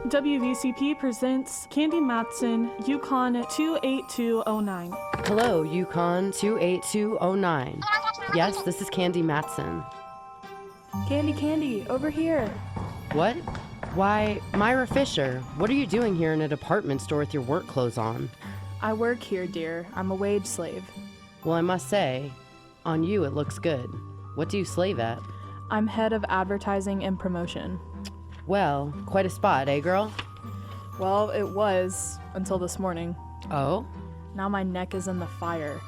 WVCP presents Candy Matson, YUkon 28209. Hello, YUkon 28209. Yes, this is Candy Matson. Candy, over here. What? Why, Myra Fisher, what are you doing here in a department store with your work clothes on? I work here, dear. I'm a wage slave. Well, I must say, on you it looks good. What do you slave at? I'm head of advertising and promotion. Well, quite a spot, eh, girl? Well, it was until this morning. Oh? Now my neck is in the fire.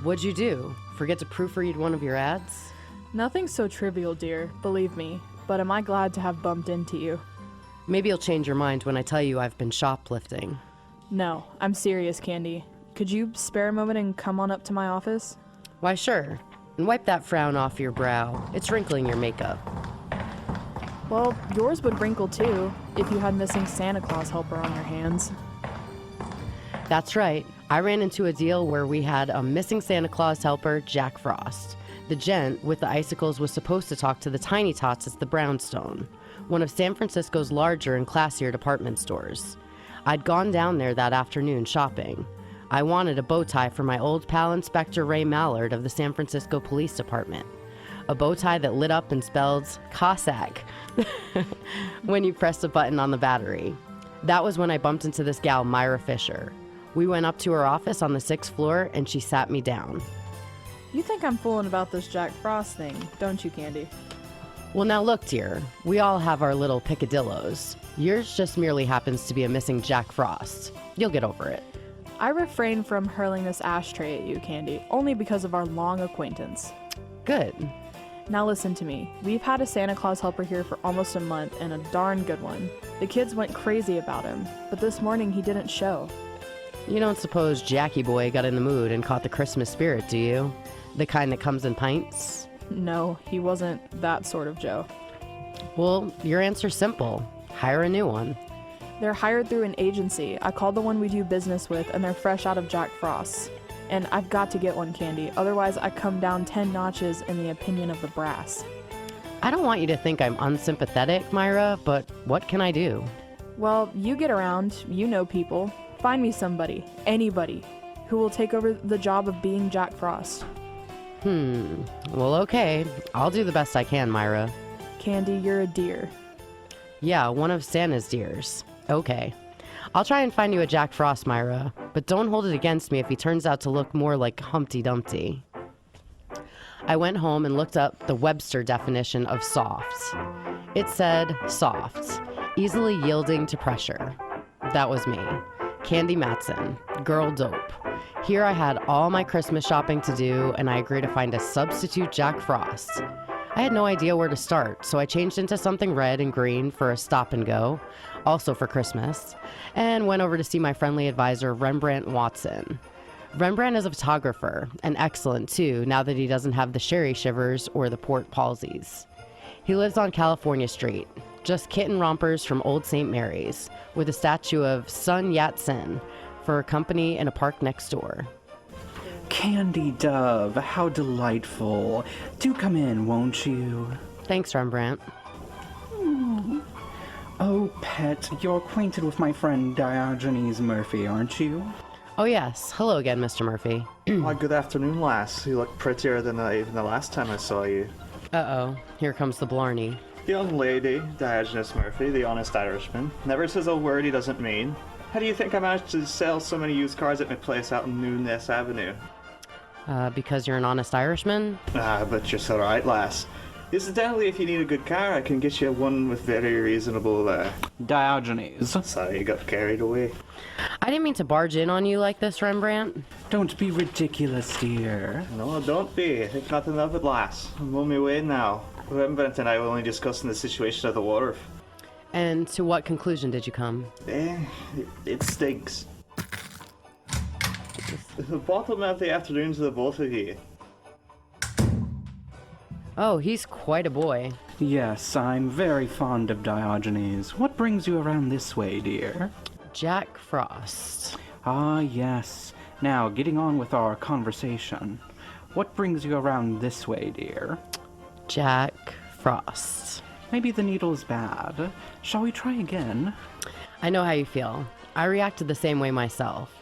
What'd you do? Forget to proofread one of your ads? Nothing so trivial, dear, believe me, but am I glad to have bumped into you? Maybe you'll change your mind when I tell you I've been shoplifting. No, I'm serious, Candy. Could you spare a moment and come on up to my office? Why, sure. And wipe that frown off your brow. It's wrinkling your makeup. Well, yours would wrinkle too, if you had missing Santa Claus helper on your hands. That's right. I ran into a deal where we had a missing Santa Claus helper, Jack Frost. The gent with the icicles was supposed to talk to the Tiny Tots at the Brownstone, one of San Francisco's larger and classier department stores. I'd gone down there that afternoon shopping. I wanted a bow tie for my old pal Inspector Ray Mallard of the San Francisco Police Department. A bow tie that lit up and spelled Cossack when you pressed a button on the battery. That was when I bumped into this gal, Myra Fisher. We went up to her office on the 6th floor and she sat me down. You think I'm fooling about this Jack Frost thing, don't you, Candy? Well, now look, dear, we all have our little picadillos. Yours just merely happens to be a missing Jack Frost. You'll get over it. I refrained from hurling this ashtray at you, Candy, only because of our long acquaintance. Good. Now listen to me. We've had a Santa Claus helper here for almost a month, and a darn good one. The kids went crazy about him, but this morning he didn't show. You don't suppose Jackie Boy got in the mood and caught the Christmas spirit, do you? The kind that comes in pints? No, he wasn't that sort of Joe. Well, your answer's simple. Hire a new one. They're hired through an agency. I called the one we do business with, and they're fresh out of Jack Frost's. And I've got to get one, Candy. Otherwise, I come down 10 notches in the opinion of the brass. I don't want you to think I'm unsympathetic, Myra, but what can I do? Well, you get around. You know people. Find me somebody, anybody, who will take over the job of being Jack Frost. Well, okay. I'll do the best I can, Myra. Candy, you're a dear. Yeah, one of Santa's dears. Okay. I'll try and find you a Jack Frost, Myra, but don't hold it against me if he turns out to look more like Humpty Dumpty. I went home and looked up the Webster definition of soft. It said soft, easily yielding to pressure. That was me. Candy Matson, girl dope. Here I had all my Christmas shopping to do, and I agreed to find a substitute Jack Frost. I had no idea where to start, so I changed into something red and green for a stop and go, also for Christmas, and went over to see my friendly advisor, Rembrandt Watson. Rembrandt is a photographer, and excellent too, now that he doesn't have the sherry shivers or the port palsies. He lives on California Street, just kitten rompers from Old St. Mary's, with a statue of Sun Yat-sen for a company in a park next door. Candy Dove, how delightful. Do come in, won't you? Thanks, Rembrandt. Oh, pet, you're acquainted with my friend Diogenes Murphy, aren't you? Oh yes, hello again, Mr. Murphy. Why, good afternoon, lass. You look prettier than even the last time I saw you. Uh-oh, here comes the blarney. The young lady, Diogenes Murphy, the honest Irishman, never says a word he doesn't mean. How do you think I managed to sell so many used cars at my place out in Nunez Avenue? Because you're an honest Irishman? But you're so right, lass. Incidentally, if you need a good car, I can get you one with very reasonable, Diogenes. Sorry, you got carried away. I didn't mean to barge in on you like this, Rembrandt. Don't be ridiculous, dear. No, don't be. Think nothing of it, lass. I'm on my way now. Rembrandt and I were only discussing the situation at the wharf. And to what conclusion did you come? It stinks. The bottom of the afternoon to the both of you. Oh, he's quite a boy. Yes, I'm very fond of Diogenes. What brings you around this way, dear? Jack Frost. Ah, yes. Now, getting on with our conversation. What brings you around this way, dear? Jack Frost. Maybe the needle's bad. Shall we try again? I know how you feel. I reacted the same way myself.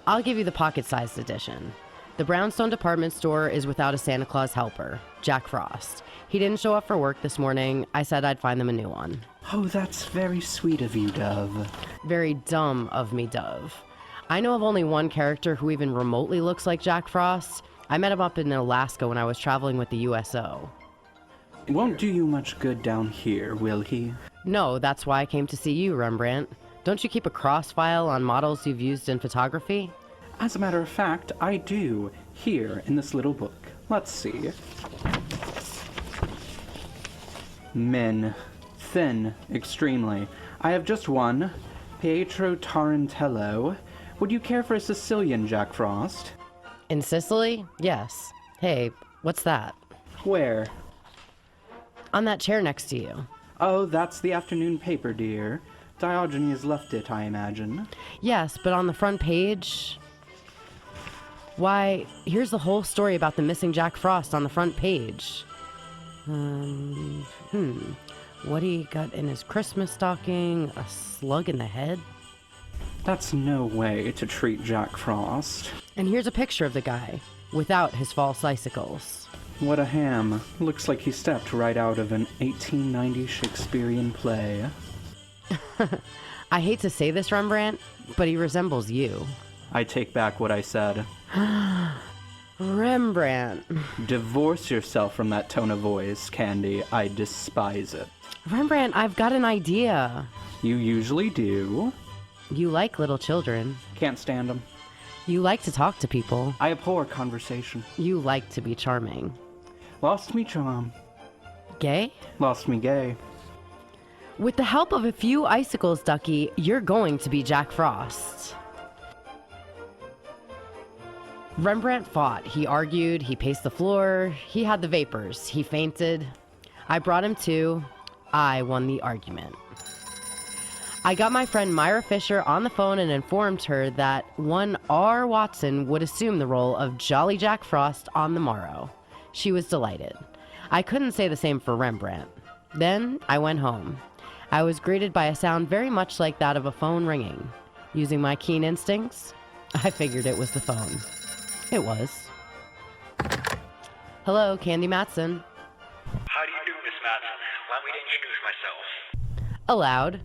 I'll give you the pocket-sized edition. The Brownstone department store is without a Santa Claus helper, Jack Frost. He didn't show up for work this morning. I said I'd find them a new one. Oh, that's very sweet of you, Dove. Very dumb of me, Dove. I know of only one character who even remotely looks like Jack Frost. I met him up in Alaska when I was traveling with the USO. Won't do you much good down here, will he? No, that's why I came to see you, Rembrandt. Don't you keep a cross file on models you've used in photography? As a matter of fact, I do, here in this little book. Let's see. Men. Thin, extremely. I have just one. Pietro Tarantello. Would you care for a Sicilian, Jack Frost? In Sicily? Yes. Hey, what's that? Where? On that chair next to you. Oh, that's the afternoon paper, dear. Diogenes left it, I imagine. Yes, but on the front page... Why, here's the whole story about the missing Jack Frost on the front page. What he got in his Christmas stocking? A slug in the head? That's no way to treat Jack Frost. And here's a picture of the guy, without his false icicles. What a ham. Looks like he stepped right out of an 1890 Shakespearean play. I hate to say this, Rembrandt, but he resembles you. I take back what I said. Rembrandt. Divorce yourself from that tone of voice, Candy. I despise it. Rembrandt, I've got an idea. You usually do. You like little children. Can't stand them. You like to talk to people. I abhor conversation. You like to be charming. Lost me charm. Gay? Lost me gay. With the help of a few icicles, Ducky, you're going to be Jack Frost. Rembrandt fought. He argued. He paced the floor. He had the vapors. He fainted. I brought him to. I won the argument. I got my friend Myra Fisher on the phone and informed her that one R. Watson would assume the role of Jolly Jack Frost on the morrow. She was delighted. I couldn't say the same for Rembrandt. Then I went home. I was greeted by a sound very much like that of a phone ringing. Using my keen instincts, I figured it was the phone. It was. Hello, Candy Matson. How do you do, Miss Matson? Allow me to introduce myself. Aloud.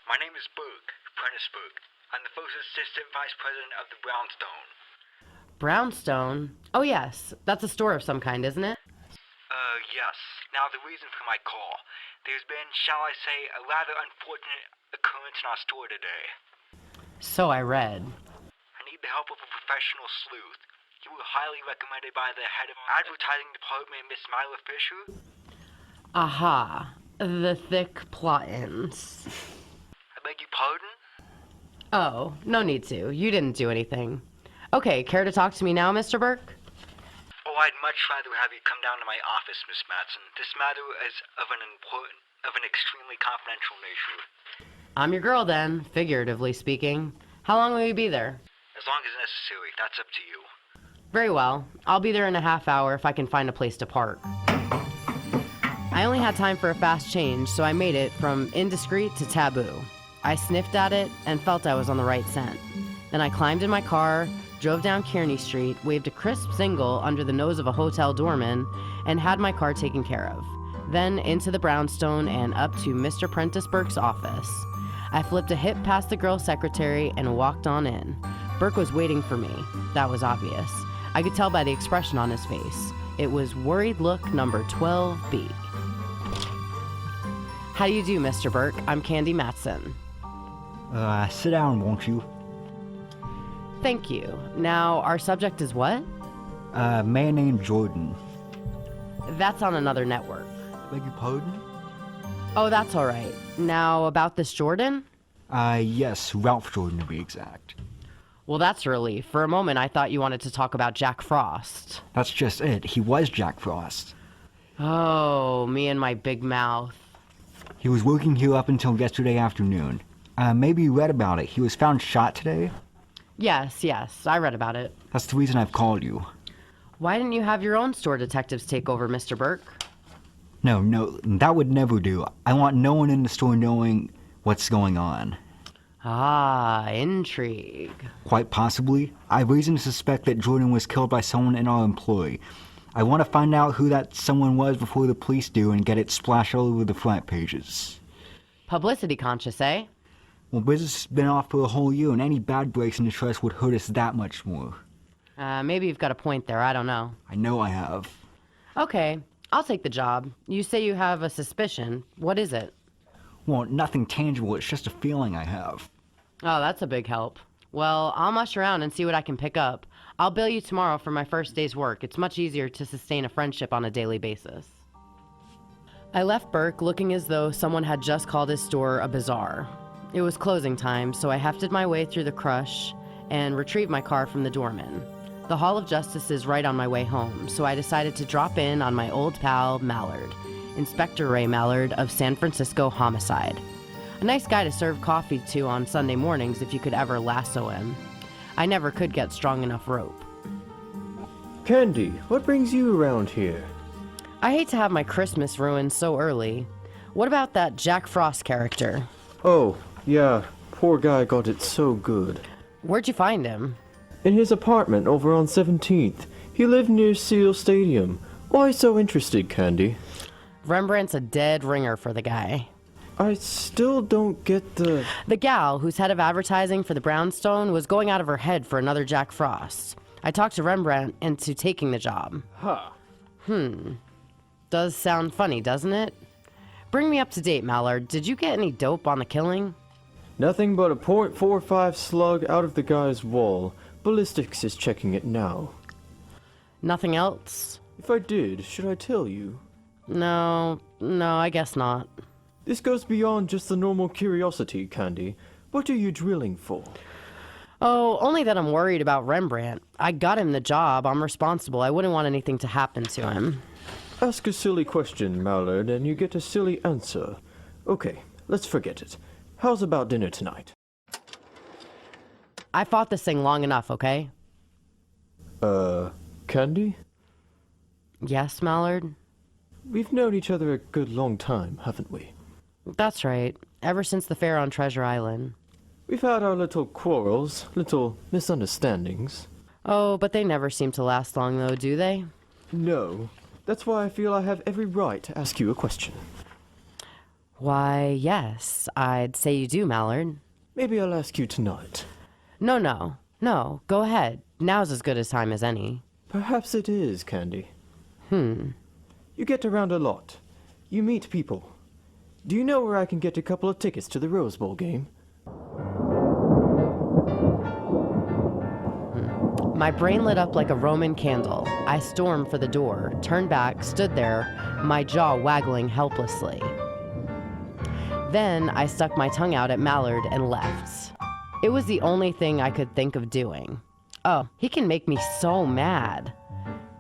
My name is Berg, Prentice Berg. I'm the first assistant vice president of the Brownstone. Brownstone? Oh yes, that's a store of some kind, isn't it? Yes. Now the reason for my call. There's been, shall I say, a rather unfortunate occurrence in our store today. So I read. I need the help of a professional sleuth. You were highly recommended by the head of our advertising department, Miss Myra Fisher. Aha, the thick plot-ins. I beg your pardon? Oh, no need to. You didn't do anything. Okay, care to talk to me now, Mr. Burke? Oh, I'd much rather have you come down to my office, Miss Matson. This matter is of an extremely confidential nature. I'm your girl then, figuratively speaking. How long will you be there? As long as necessary, that's up to you. Very well. I'll be there in a half hour if I can find a place to park. I only had time for a fast change, so I made it from indiscreet to taboo. I sniffed at it and felt I was on the right scent. Then I climbed in my car, drove down Kearney Street, waved a crisp single under the nose of a hotel doorman, and had my car taken care of. Then into the Brownstone and up to Mr. Prentice Burke's office. I flipped a hip past the girl secretary and walked on in. Burke was waiting for me. That was obvious. I could tell by the expression on his face. It was worried look number 12B. How do you do, Mr. Burke? I'm Candy Matson. Sit down, won't you? Thank you. Now, our subject is what? A man named Jordan. That's on another network. Beg your pardon? Oh, that's all right. Now, about this Jordan? Yes, Ralph Jordan to be exact. Well, that's a relief. For a moment, I thought you wanted to talk about Jack Frost. That's just it. He was Jack Frost. Oh, me and my big mouth. He was working here up until yesterday afternoon. Maybe you read about it. He was found shot today. Yes, I read about it. That's the reason I've called you. Why didn't you have your own store detectives take over, Mr. Burke? No, that would never do. I want no one in the store knowing what's going on. Ah, intrigue. Quite possibly. I have reason to suspect that Jordan was killed by someone in our employ. I want to find out who that someone was before the police do and get it splashed all over the front pages. Publicity conscious, eh? Well, business has been off for a whole year, and any bad breaks in the trust would hurt us that much more. Maybe you've got a point there, I don't know. I know I have. Okay, I'll take the job. You say you have a suspicion. What is it? Well, nothing tangible, it's just a feeling I have. Oh, that's a big help. Well, I'll mush around and see what I can pick up. I'll bill you tomorrow for my first day's work. It's much easier to sustain a friendship on a daily basis. I left Burke looking as though someone had just called his store a bazaar. It was closing time, so I hefted my way through the crush and retrieved my car from the doorman. The Hall of Justice is right on my way home, so I decided to drop in on my old pal, Mallard. Inspector Ray Mallard of San Francisco Homicide. A nice guy to serve coffee to on Sunday mornings if you could ever lasso him. I never could get strong enough rope. Candy, what brings you around here? I hate to have my Christmas ruined so early. What about that Jack Frost character? Oh, yeah, poor guy got it so good. Where'd you find him? In his apartment over on 17th. He lived near Seal Stadium. Why so interested, Candy? Rembrandt's a dead ringer for the guy. I still don't get the... The gal, who's head of advertising for the Brownstone, was going out of her head for another Jack Frost. I talked to Rembrandt into taking the job. Ha! Does sound funny, doesn't it? Bring me up to date, Mallard. Did you get any dope on the killing? Nothing but a .45 slug out of the guy's wall. Ballistics is checking it now. Nothing else? If I did, should I tell you? No, I guess not. This goes beyond just the normal curiosity, Candy. What are you drilling for? Oh, only that I'm worried about Rembrandt. I got him the job. I'm responsible. I wouldn't want anything to happen to him. Ask a silly question, Mallard, and you get a silly answer. Okay, let's forget it. How's about dinner tonight? I fought this thing long enough, okay? Candy? Yes, Mallard? We've known each other a good long time, haven't we? That's right. Ever since the fair on Treasure Island. We've had our little quarrels, little misunderstandings. Oh, but they never seem to last long, though, do they? No. That's why I feel I have every right to ask you a question. Why, yes. I'd say you do, Mallard. Maybe I'll ask you tonight. No. Go ahead. Now's as good a time as any. Perhaps it is, Candy. You get around a lot. You meet people. Do you know where I can get a couple of tickets to the Rose Bowl game? My brain lit up like a Roman candle. I stormed for the door, turned back, stood there, my jaw waggling helplessly. Then I stuck my tongue out at Mallard and left. It was the only thing I could think of doing. Oh, he can make me so mad.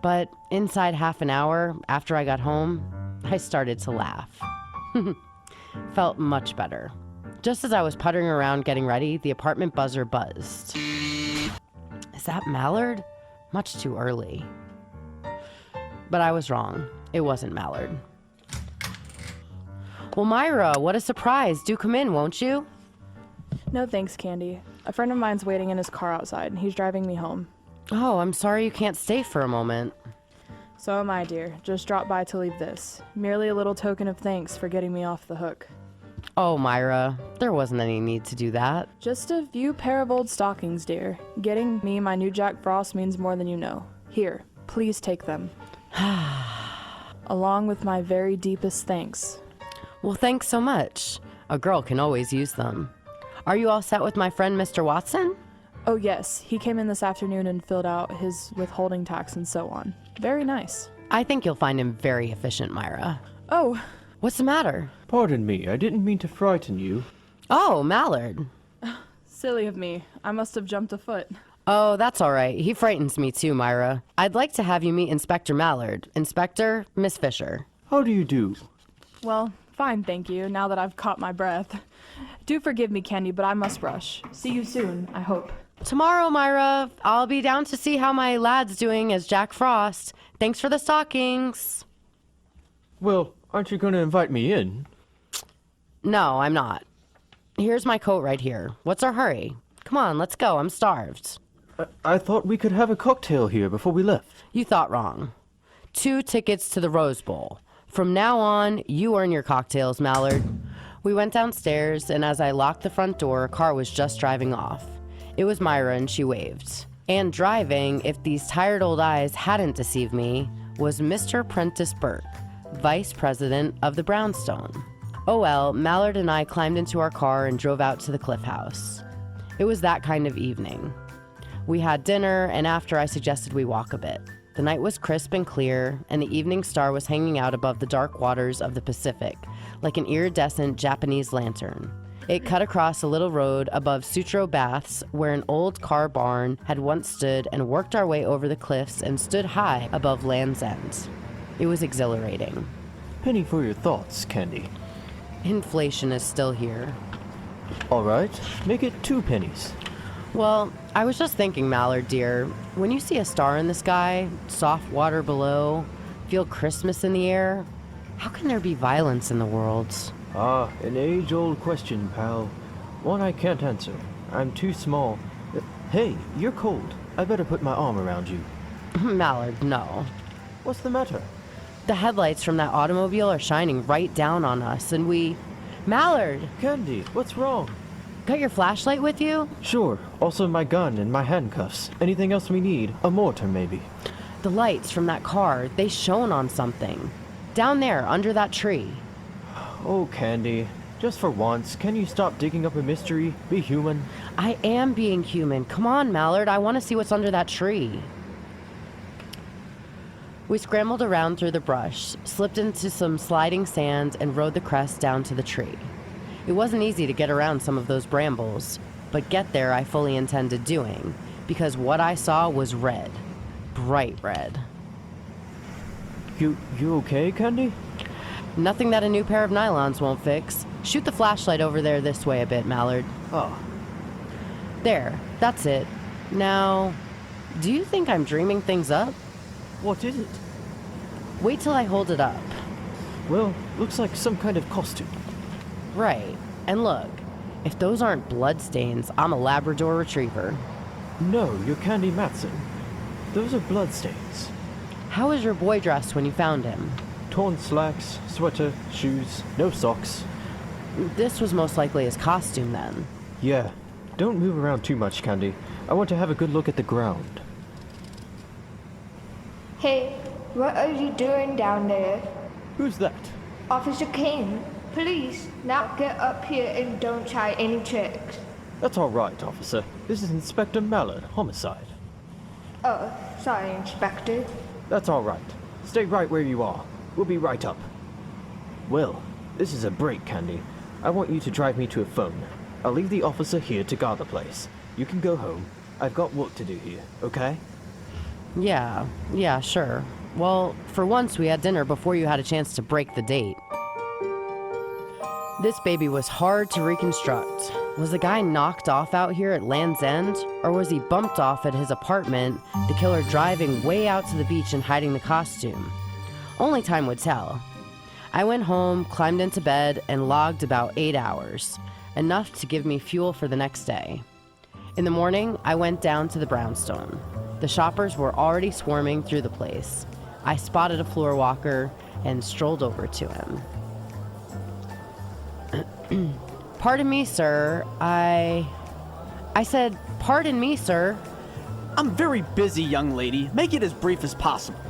But inside half an hour after I got home, I started to laugh. Felt much better. Just as I was puttering around getting ready, the apartment buzzer buzzed. Is that Mallard? Much too early. But I was wrong. It wasn't Mallard. Well, Myra, what a surprise. Do come in, won't you? No thanks, Candy. A friend of mine's waiting in his car outside, and he's driving me home. Oh, I'm sorry you can't stay for a moment. So am I, dear. Just dropped by to leave this. Merely a little token of thanks for getting me off the hook. Oh, Myra, there wasn't any need to do that. Just a few pair of old stockings, dear. Getting me my new Jack Frost means more than you know. Here, please take them. Along with my very deepest thanks. Well, thanks so much. A girl can always use them. Are you all set with my friend, Mr. Watson? Oh yes, he came in this afternoon and filled out his withholding tax and so on. Very nice. I think you'll find him very efficient, Myra. Oh, What's the matter? Pardon me, I didn't mean to frighten you. Oh, Mallard. silly of me. I must have jumped a foot. Oh, that's all right. He frightens me too, Myra. I'd like to have you meet Inspector Mallard. Inspector, Miss Fisher. How do you do? Well, fine, thank you, now that I've caught my breath. Do forgive me, Candy, but I must rush. See you soon, I hope. Tomorrow, Myra. I'll be down to see how my lad's doing as Jack Frost. Thanks for the stockings. Well, Aren't you going to invite me in? No, I'm not. Here's my coat right here. What's our hurry? Come on, let's go. I'm starved. I thought we could have a cocktail here before we left. You thought wrong. 2 tickets to the Rose Bowl. From now on, you earn your cocktails, Mallard. We went downstairs, and as I locked the front door, a car was just driving off. It was Myra, and she waved. And driving, if these tired old eyes hadn't deceived me, was Mr. Prentice Burke, Vice President of the Brownstone. Oh well, Mallard and I climbed into our car and drove out to the Cliff House. It was that kind of evening. We had dinner, and after I suggested we walk a bit. The night was crisp and clear, and the evening star was hanging out above the dark waters of the Pacific, like an iridescent Japanese lantern. It cut across a little road above Sutro Baths, where an old car barn had once stood, and worked our way over the cliffs and stood high above Land's End. It was exhilarating. Penny for your thoughts, Candy. Inflation is still here. All right, make it 2 pennies. Well, I was just thinking, Mallard, dear, when you see a star in the sky, soft water below, feel Christmas in the air, how can there be violence in the world? Ah, an age-old question, pal. One I can't answer. I'm too small. Hey, you're cold. I better put my arm around you. Mallard, no. What's the matter? The headlights from that automobile are shining right down on us, and we... Mallard! Candy, what's wrong? Got your flashlight with you? Sure. Also my gun and my handcuffs. Anything else we need? A mortar, maybe. The lights from that car, they shone on something. Down there, under that tree. Oh, Candy. Just for once, can you stop digging up a mystery? Be human. I am being human. Come on, Mallard. I want to see what's under that tree. We scrambled around through the brush, slipped into some sliding sand, and rode the crest down to the tree. It wasn't easy to get around some of those brambles, but get there I fully intended doing, because what I saw was red. Bright red. You okay, Candy? Nothing that a new pair of nylons won't fix. Shoot the flashlight over there this way a bit, Mallard. Oh. There, that's it. Now, do you think I'm dreaming things up? What is it? Wait till I hold it up. Well, looks like some kind of costume. Right. And look, if those aren't bloodstains, I'm a Labrador Retriever. No, you're Candy Matson. Those are bloodstains. How was your boy dressed when you found him? Torn slacks, sweater, shoes, no socks. This was most likely his costume then. Yeah. Don't move around too much, Candy. I want to have a good look at the ground. Hey, what are you doing down there? Who's that? Officer King, please, now get up here and don't try any tricks. That's all right, officer. This is Inspector Mallard, homicide. Oh, sorry, Inspector. That's all right. Stay right where you are. We'll be right up. Well, this is a break, Candy. I want you to drive me to a phone. I'll leave the officer here to guard the place. You can go home. I've got work to do here, okay? Yeah, sure. Well, for once we had dinner before you had a chance to break the date. This baby was hard to reconstruct. Was the guy knocked off out here at Land's End? Or was he bumped off at his apartment, the killer driving way out to the beach and hiding the costume? Only time would tell. I went home, climbed into bed, and logged about 8 hours. Enough to give me fuel for the next day. In the morning, I went down to the brownstone. The shoppers were already swarming through the place. I spotted a floor walker and strolled over to him. Pardon me, sir. I said, pardon me, sir. I'm very busy, young lady. Make it as brief as possible.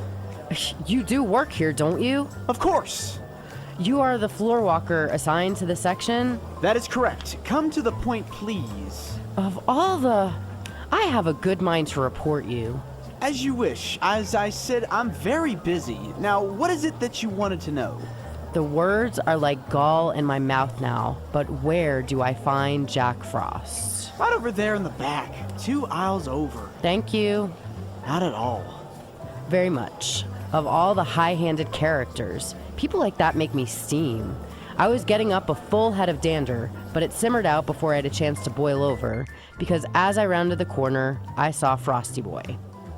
You do work here, don't you? Of course. You are the floor walker assigned to the section? That is correct. Come to the point, please. Of all the... I have a good mind to report you. As you wish. As I said, I'm very busy. Now, what is it that you wanted to know? The words are like gall in my mouth now, but where do I find Jack Frost? Right over there in the back. 2 aisles over. Thank you. Not at all. Very much. Of all the high-handed characters, people like that make me steam. I was getting up a full head of dander, but it simmered out before I had a chance to boil over, because as I rounded the corner, I saw Frosty Boy.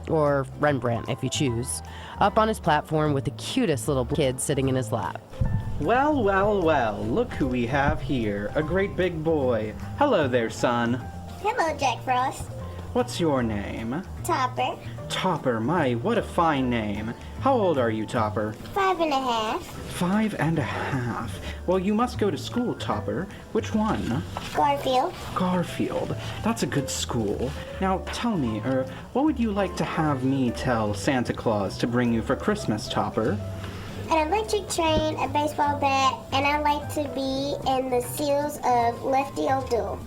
or Rembrandt if you choose, up on his platform with the cutest little kid sitting in his lap. Well, well, well, look who we have here. A great big boy. Hello there, son. Hello, Jack Frost. What's your name? Topper. Topper, my, what a fine name. How old are you, Topper? 5.5. 5.5. Well, you must go to school, Topper. Which one? Garfield. Garfield. That's a good school. Now, tell me, what would you like to have me tell Santa Claus to bring you for Christmas, Topper? An electric train, a baseball bat, and I like to be in the seals of Lefty O'Doul.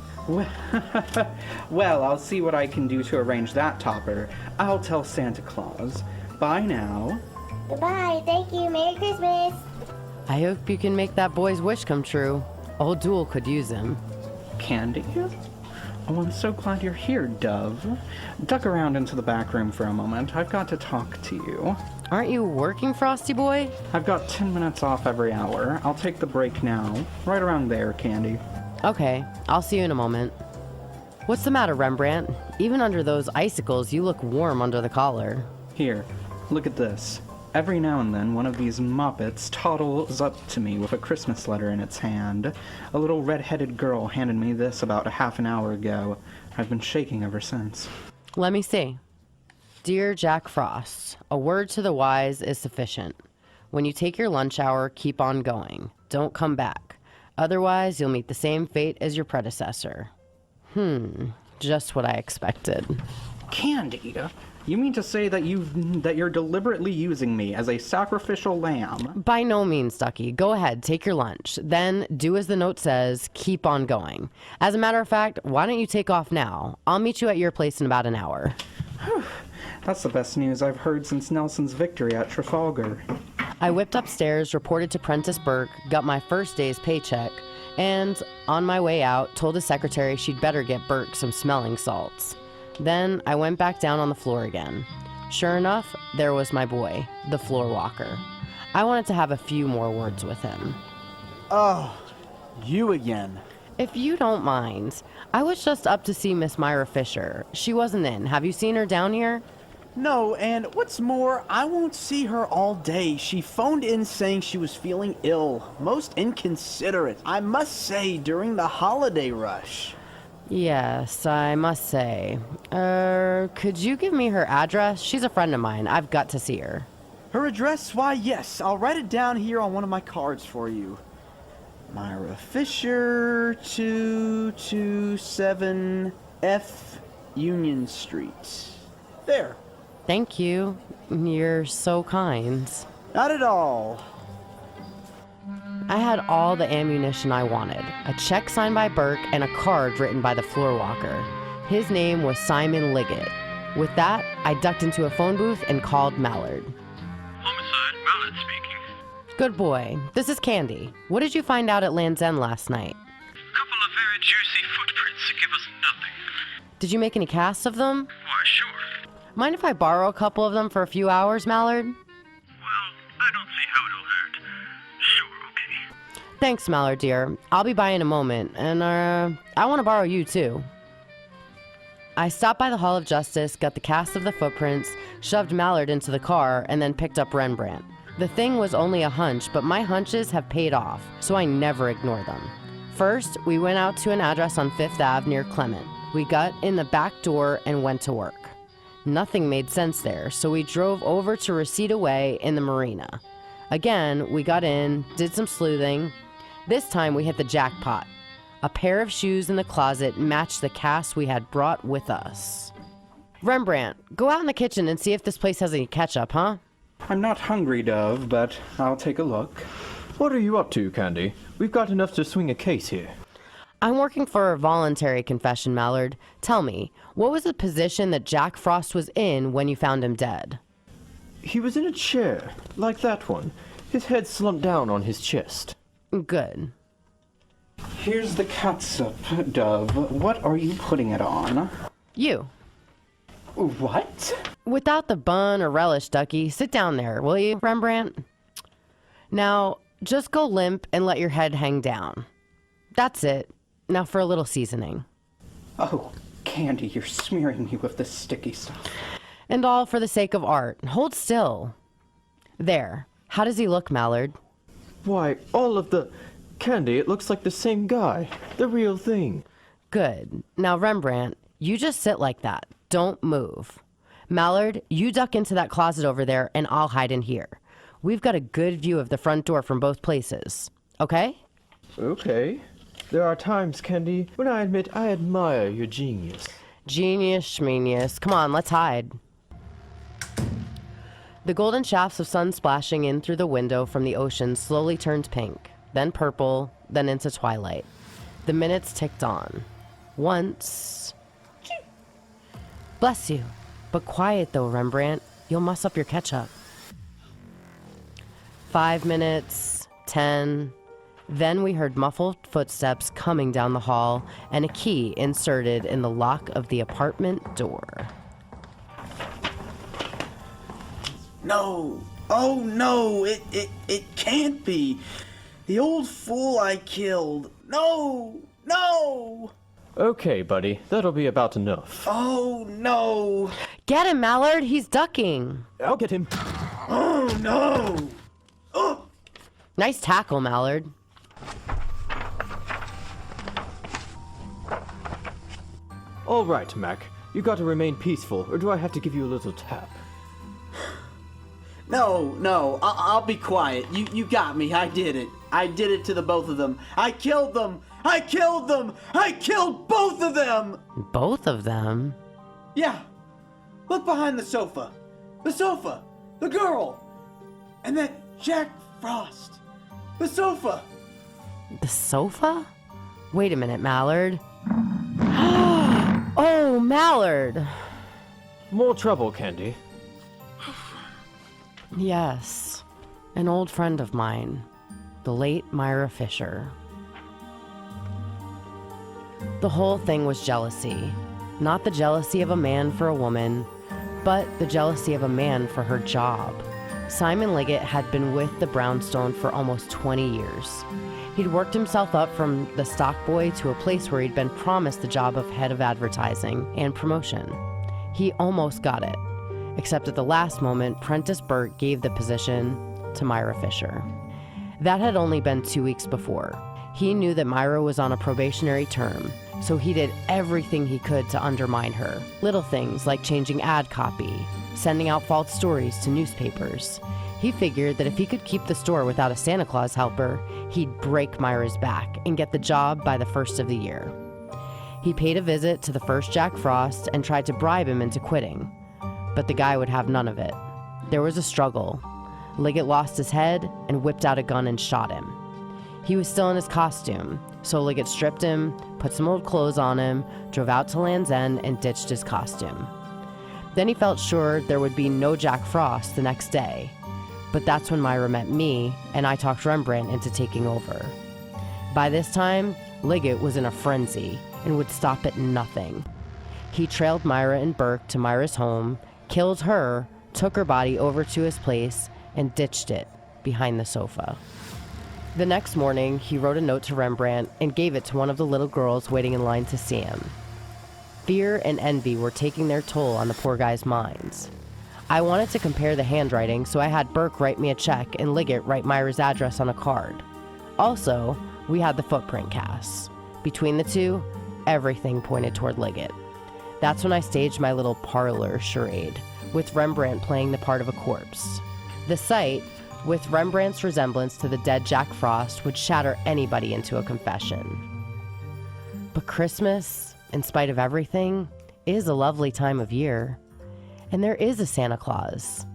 Well, I'll see what I can do to arrange that, Topper. I'll tell Santa Claus. Bye now. Goodbye. Thank you. Merry Christmas. I hope you can make that boy's wish come true. Old Duel could use him. Candy? Oh, I'm so glad you're here, Dove. Duck around into the back room for a moment. I've got to talk to you. Aren't you working, Frosty Boy? I've got 10 minutes off every hour. I'll take the break now. Right around there, Candy. Okay, I'll see you in a moment. What's the matter, Rembrandt? Even under those icicles, you look warm under the collar. Here, look at this. Every now and then, one of these Muppets toddles up to me with a Christmas letter in its hand. A little red-headed girl handed me this about a half an hour ago. I've been shaking ever since. Let me see. Dear Jack Frost, a word to the wise is sufficient. When you take your lunch hour, keep on going. Don't come back. Otherwise, you'll meet the same fate as your predecessor. Just what I expected. Candy? You mean to say that you're deliberately using me as a sacrificial lamb? By no means, Ducky. Go ahead, take your lunch. Then do as the note says, keep on going. As a matter of fact, why don't you take off now? I'll meet you at your place in about an hour. That's the best news I've heard since Nelson's victory at Trafalgar. I whipped upstairs, reported to Prentice Burke, got my first day's paycheck, and on my way out, told his secretary she'd better get Burke some smelling salts. Then I went back down on the floor again. Sure enough, there was my boy, the floor walker. I wanted to have a few more words with him. Oh, you again. If you don't mind, I was just up to see Miss Myra Fisher. She wasn't in. Have you seen her down here? No, and what's more, I won't see her all day. She phoned in saying she was feeling ill. Most inconsiderate, I must say, during the holiday rush. Yes, I must say. Could you give me her address? She's a friend of mine. I've got to see her. Her address? Why, yes. I'll write it down here on one of my cards for you. Myra Fisher, 227 F Union Street. There. Thank you. You're so kind. Not at all. I had all the ammunition I wanted. A check signed by Burke and a card written by the floor walker. His name was Simon Liggett. With that, I ducked into a phone booth and called Mallard. Homicide, Mallard speaking. Good boy. This is Candy. What did you find out at Land's End last night? Couple of very juicy footprints that give us nothing. Did you make any casts of them? Why, sure. Mind if I borrow a couple of them for a few hours, Mallard? Well, I don't see how it'll hurt. Sure, okay. Thanks, Mallard, dear. I'll be by in a moment, and, I want to borrow you, too. I stopped by the Hall of Justice, got the cast of the footprints, shoved Mallard into the car, and then picked up Rembrandt. The thing was only a hunch, but my hunches have paid off, so I never ignore them. First, we went out to an address on 5th Ave near Clement. We got in the back door and went to work. Nothing made sense there, so we drove over to Reseda Way in the marina. Again, we got in, did some sleuthing. This time we hit the jackpot. A pair of shoes in the closet matched the cast we had brought with us. Rembrandt, go out in the kitchen and see if this place has any ketchup, huh? I'm not hungry, Dove, but I'll take a look. What are you up to, Candy? We've got enough to swing a case here. I'm working for a voluntary confession, Mallard. Tell me, what was the position that Jack Frost was in when you found him dead? He was in a chair, like that one. His head slumped down on his chest. Good. Here's the catsup, Dove. What are you putting it on? You. What? Without the bun or relish, Ducky. Sit down there, will you, Rembrandt? Now, just go limp and let your head hang down. That's it. Now for a little seasoning. Oh, Candy, you're smearing me with this sticky stuff. And all for the sake of art. Hold still. There. How does he look, Mallard? Why, all of the... Candy, it looks like the same guy. The real thing. Good. Now, Rembrandt, you just sit like that. Don't move. Mallard, you duck into that closet over there, and I'll hide in here. We've got a good view of the front door from both places. Okay? Okay. There are times, Candy, when I admit I admire your genius. Genius, schmenius. Come on, let's hide. The golden shafts of sun splashing in through the window from the ocean slowly turned pink, then purple, then into twilight. The minutes ticked on. Once... Bless you. But quiet though, Rembrandt. You'll muss up your ketchup. 5 minutes, 10... Then we heard muffled footsteps coming down the hall and a key inserted in the lock of the apartment door. No. Oh no, it can't be. The old fool I killed. No. No. Okay, buddy. That'll be about enough. Oh no. Get him, Mallard. He's ducking. I'll get him. Oh no. Oh. Nice tackle, Mallard. All right, Mac. You got to remain peaceful, or do I have to give you a little tap? No, I'll be quiet. You got me. I did it. I did it to the both of them. I killed them. I killed them. I killed both of them. Both of them? Yeah. Look behind the sofa. The sofa. The girl. And that Jack Frost. The sofa. The sofa? Wait a minute, Mallard. Oh, Mallard. More trouble, Candy. Yes. An old friend of mine. The late Myra Fisher. The whole thing was jealousy. Not the jealousy of a man for a woman, but the jealousy of a man for her job. Simon Liggett had been with the Brownstone for almost 20 years. He'd worked himself up from the stock boy to a place where he'd been promised the job of head of advertising and promotion. He almost got it, except at the last moment, Prentice Burt gave the position to Myra Fisher. That had only been 2 weeks before. He knew that Myra was on a probationary term, so he did everything he could to undermine her. Little things like changing ad copy, sending out false stories to newspapers. He figured that if he could keep the store without a Santa Claus helper, he'd break Myra's back and get the job by the first of the year. He paid a visit to the first Jack Frost and tried to bribe him into quitting, but the guy would have none of it. There was a struggle. Liggett lost his head and whipped out a gun and shot him. He was still in his costume, so Liggett stripped him, put some old clothes on him, drove out to Land's End, and ditched his costume. Then he felt sure there would be no Jack Frost the next day. But that's when Myra met me, and I talked Rembrandt into taking over. By this time, Liggett was in a frenzy and would stop at nothing. He trailed Myra and Burke to Myra's home, killed her, took her body over to his place, and ditched it behind the sofa. The next morning, he wrote a note to Rembrandt and gave it to one of the little girls waiting in line to see him. Fear and envy were taking their toll on the poor guy's minds. I wanted to compare the handwriting, so I had Burke write me a check and Liggett write Myra's address on a card. Also, we had the footprint casts. Between the two, everything pointed toward Liggett. That's when I staged my little parlor charade, with Rembrandt playing the part of a corpse. The sight, with Rembrandt's resemblance to the dead Jack Frost, would shatter anybody into a confession. But Christmas, in spite of everything, is a lovely time of year. And there is a Santa Claus.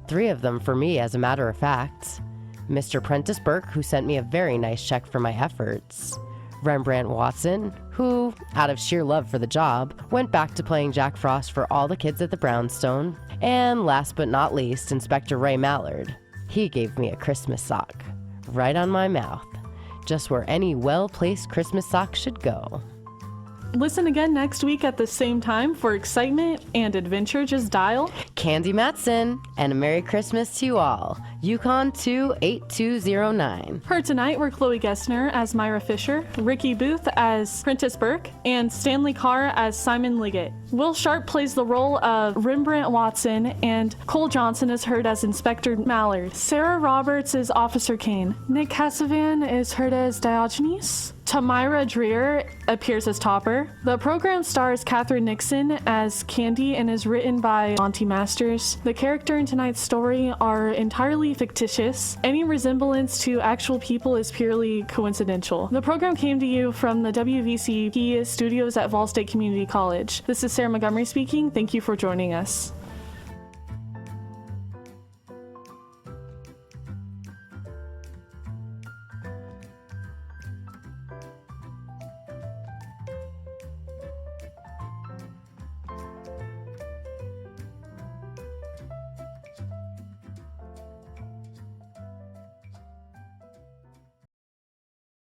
3 of them for me, as a matter of fact. Mr. Prentice Burke, who sent me a very nice check for my efforts. Rembrandt Watson, who, out of sheer love for the job, went back to playing Jack Frost for all the kids at the Brownstone. And last but not least, Inspector Ray Mallard. He gave me a Christmas sock, right on my mouth, just where any well-placed Christmas sock should go. Listen again next week at the same time for excitement and adventure. Just dial Candy Matson, and a Merry Christmas to you all. YUkon 28209. Heard tonight were Chloe Gessner as Myra Fisher, Ricky Booth as Prentice Burke, and Stanley Carr as Simon Liggett. Will Sharp plays the role of Rembrandt Watson, and Cole Johnson is heard as Inspector Mallard. Sarah Roberts is Officer Kane. Nick Cassavan is heard as Diogenes. Tamira Dreer appears as Topper. The program stars Katherine Nixon as Candy and is written by Monty Masters. The character in tonight's story are entirely fictitious. Any resemblance to actual people is purely coincidental. The program came to you from the WVCP studios at Vol State Community College. This is Sarah Montgomery speaking. Thank you for joining us.